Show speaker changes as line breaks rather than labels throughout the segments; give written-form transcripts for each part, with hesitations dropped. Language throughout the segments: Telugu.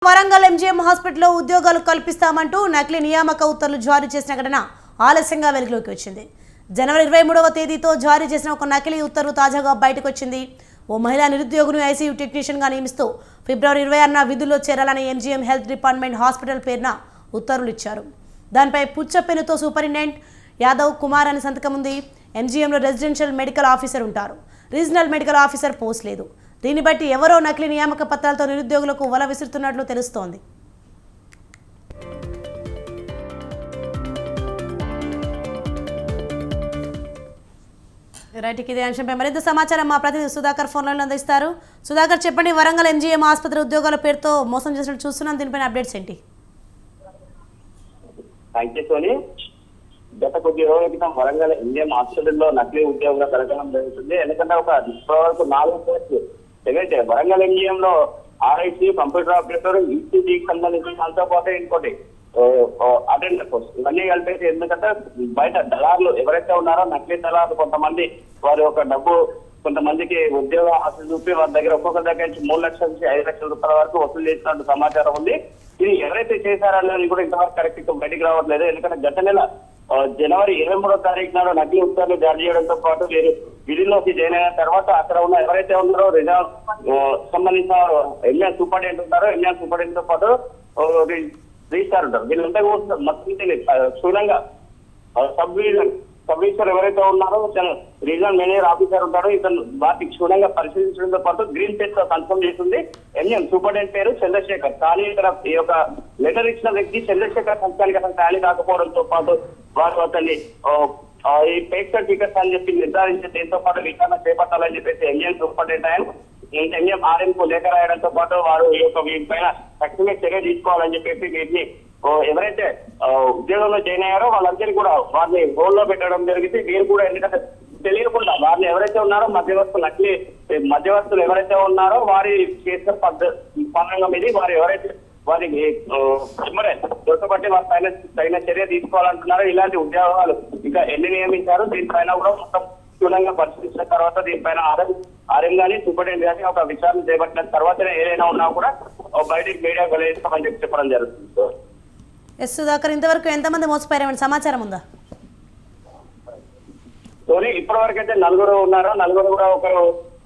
వరంగల్ ఎంజీఎం హాస్పిటల్లో ఉద్యోగాలు కల్పిస్తామంటూ నకిలీ నియామక ఉత్తర్వులు జారీ చేసిన ఘటన ఆలస్యంగా వెలుగులోకి వచ్చింది. జనవరి 23వ తేదీతో జారీ చేసిన ఒక నకిలీ ఉత్తర్వు తాజాగా బయటకు వచ్చింది. ఓ మహిళా నిరుద్యోగిని ఐసీయూ టెక్నీషియన్గా నియమిస్తూ ఫిబ్రవరి 26న విధుల్లో చేరాలని ఎంజీఎం హెల్త్ డిపార్ట్మెంట్ హాస్పిటల్ పేరున ఉత్తర్వులు ఇచ్చారు. దానిపై పుచ్చపెన్నుతో సూపరింటెండెంట్ యాదవ్ కుమార్ అని సంతకం ఉంది. ఎంజీఎంలో రెసిడెన్షియల్ మెడికల్ ఆఫీసర్ ఉంటారు, రీజనల్ మెడికల్ ఆఫీసర్ పోస్ట్ లేదు. దీన్ని బట్టి ఎవరో నకిలీ నియామక పత్రాలతో నిరుద్యోగులకు వల విసురుతున్నట్లు తెలుస్తోంది. రైట్, ఇదే అంశంపై మరింత సమాచారం మా ప్రతినిధి సుధాకర్ ఫోన్లో అందిస్తారు. సుధాకర్, చెప్పండి, వరంగల్ ఎంజీఎం ఆసుపత్రి ఉద్యోగాల పేరుతో మోసం చేసినట్టు చూస్తున్నాం, దీనిపైన అప్డేట్స్ ఏంటి?
గత కొద్ది రోజుల క్రితం వరంగల్ ఎంజీఎం హాస్పిటల్లో నకిలీ ఉద్యోగుల కలగడం జరుగుతుంది. ఎందుకంటే ఇప్పటివరకు 4 పోస్టులు ఏదైతే వరంగల్ ఎంజీఎం లో ఆర్ఐసీ, కంప్యూటర్ ఆపరేటర్, ఈసీజీకి సంబంధించిన దాంతో పాటు ఇంకోటి అటెండర్ పోస్ట్ ఇవన్నీ కలిపేసి, ఎందుకంటే బయట దళారులు ఎవరైతే ఉన్నారో నకిలీ దళారులు కొంతమంది వారి యొక్క డబ్బు కొంతమందికి ఉద్యోగ ఆశ చూపి వారి దగ్గర ఒక్కొక్కరి దగ్గర నుంచి 3 లక్షల నుంచి 5 లక్షల రూపాయల వరకు వసూలు చేసినట్టు సమాచారం ఉంది. ఇది ఎవరైతే చేశారనేది కూడా ఇంతవరకు కరెక్ట్ బయటికి రావట్లేదు. ఎందుకంటే గత నెల జనవరి 23వ తారీఖు నాడు నకిలీ ఉత్తర్వులు జారీ చేయడంతో పాటు వీరు విధుల్లోకి జాయిన్ అయిన తర్వాత అక్కడ ఉన్న ఎవరైతే ఉన్నారో రిజర్వ్ సంబంధించిన ఎంఎల్ సూపరింటెండెంట్ ఉంటారో, ఎంఎల్ సూపరింటెండెంట్ తో పాటు రిజిస్టార్ ఉంటారు. వీళ్ళంతా మొత్తం స్థూలంగా సబ్ రిజిస్టర్ ఎవరైతే ఉన్నారో రీజనల్ మేనేజర్ ఆఫీసర్ ఉంటారో ఇతను వాటికి క్షుణ్ణంగా పరిశీలించడంతో పాటు గ్రీన్ పేజ్ తో కన్ఫర్మ్ చేస్తుంది. ఎంఎం సూపరింటెండెంట్ పేరు చంద్రశేఖర్. కానీ ఇక్కడ ఈ యొక్క లెటర్ ఇచ్చిన వ్యక్తి చంద్రశేఖర్ సంస్థానికి అసలు ఖాళీ కాకపోవడంతో పాటు వారు అతన్ని ఈ ఫేక్ సర్టిఫికెట్స్ అని చెప్పి నిర్ధారించి దీంతో పాటు విచారణ చేపట్టాలని చెప్పేసి ఎంఎం సూపరింటెండెంట్ ఎంఎం ఆర్ఎం కు లేఖ రాయడంతో పాటు వారు ఈ యొక్క వీటిపైన తక్షణమే చర్య తీసుకోవాలని చెప్పేసి వీటిని ఎవరైతే ఉద్యోగంలో జాయిన్ అయ్యారో వాళ్ళందరినీ కూడా వారిని హోల్లో పెట్టడం జరిగింది. వీరు కూడా ఎందుకంటే తెలియకుండా వారిని ఎవరైతే ఉన్నారో మధ్యవర్తులు ఎవరైతే ఉన్నారో వారి చేసిన పన్నంగం ఇది. వారు ఎవరైతే వారికి దొరకబట్టి వారి పైన తగిన చర్య తీసుకోవాలంటున్నారో ఇలాంటి ఉద్యోగాలు ఇంకా ఎన్ని నియమించారు దీనిపైన కూడా మొత్తం క్షుణ్ణంగా పరిశీలించిన తర్వాత దీనిపైన ఆర్ఎం గానీ సూపరింటెండెంట్ గానీ ఒక విచారణ చేపట్టిన తర్వాతనే ఏదైనా ఉన్నా కూడా బయటికి మీడియా వెల్లడిస్తామని చెప్పి చెప్పడం జరుగుతుంది.
ఎస్ సుధాకర్, ఇంతవరకు ఎంతమంది మోసపోయారని సమాచారం ఉందా?
ఇప్పటి వరకు అయితే 4 ఉన్నారు. 4 కూడా ఒకరు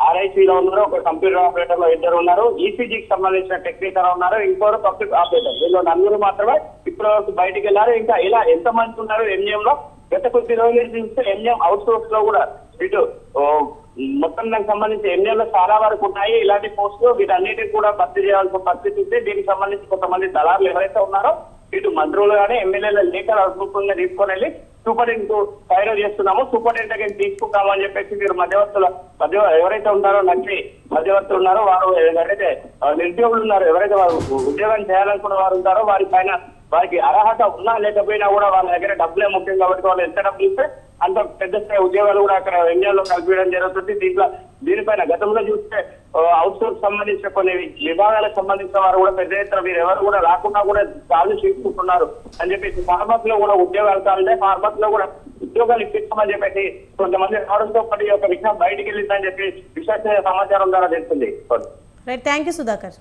ఆర్ఐసీలో ఉన్నారు, ఒక కంప్యూటర్ ఆపరేటర్ లో 2 ఉన్నారు, ఈసీజీకి సంబంధించిన టెక్నీషియన్ ఉన్నారు, ఇంకోరు కంప్యూటర్ ఆపరేటర్. వీళ్ళు 4 మాత్రమే ఇప్పటి వరకు బయటికి వెళ్ళారు. ఇంకా ఇలా ఎంత మంది ఉన్నారు ఎంజిఎం లో? గత కొద్ది రోజులు చూస్తే ఎంజిఎం అవుట్ సోర్స్ లో కూడా ఇటు మొత్తం దానికి సంబంధించి ఎంజిఎం లో చాలా వరకు ఉన్నాయి ఇలాంటి పోస్టులు. వీటన్నిటికి కూడా భర్తీ చేయాల్సిన పరిస్థితి ఉంది. దీనికి సంబంధించి కొంతమంది దళారులు ఎవరైతే ఉన్నారో ఇటు మంత్రులు కానీ ఎమ్మెల్యేల లేఖలు అడుగుతుందని తీసుకొని వెళ్ళి సూపరింటెండెంట్ ఫైర్ చేస్తున్నాము, సూపరింటెండెంట్ తీసుకుంటాము అని చెప్పేసి మీరు ఎవరైతే ఉన్నారో నకిలీ మధ్యవర్తులు ఉన్నారో వారు ఎవరైతే నిరుద్యోగులు ఉన్నారో ఎవరైతే వారు ఉద్యోగం చేయాలనుకున్న వారు ఉంటారో వారికి అర్హత ఉన్నా లేకపోయినా కూడా వాళ్ళ దగ్గర డబ్బులే ముఖ్యం కాబట్టి వాళ్ళు ఎంత డబ్బులు ఇస్తే అంత పెద్ద స్థాయి ఉద్యోగాలు కూడా అక్కడ ఎంజీఎంలో కల్పించడం జరుగుతుంది. దీనిపైన గతంలో చూస్తే అవుట్ సోర్స్ సంబంధించిన కొన్ని విభాగాలకు సంబంధించిన వారు కూడా పెద్ద ఎత్తున మీరు ఎవరు కూడా రాకుండా కూడా చాలు తీసుకుంటున్నారు అని చెప్పేసి ఫార్మర్స్ లో కూడా ఉద్యోగాలు కావాలంటే ఫార్మర్స్ లో కూడా ఉద్యోగాలు ఇప్పిస్తామని చెప్పేసి కొంతమంది రావడంతో పాటు ఒక విషయం బయటికి వెళ్ళిందని చెప్పి విశ్వసనీయ సమాచారం ద్వారా తెలుస్తుంది.
Right, thank you Sudhakar.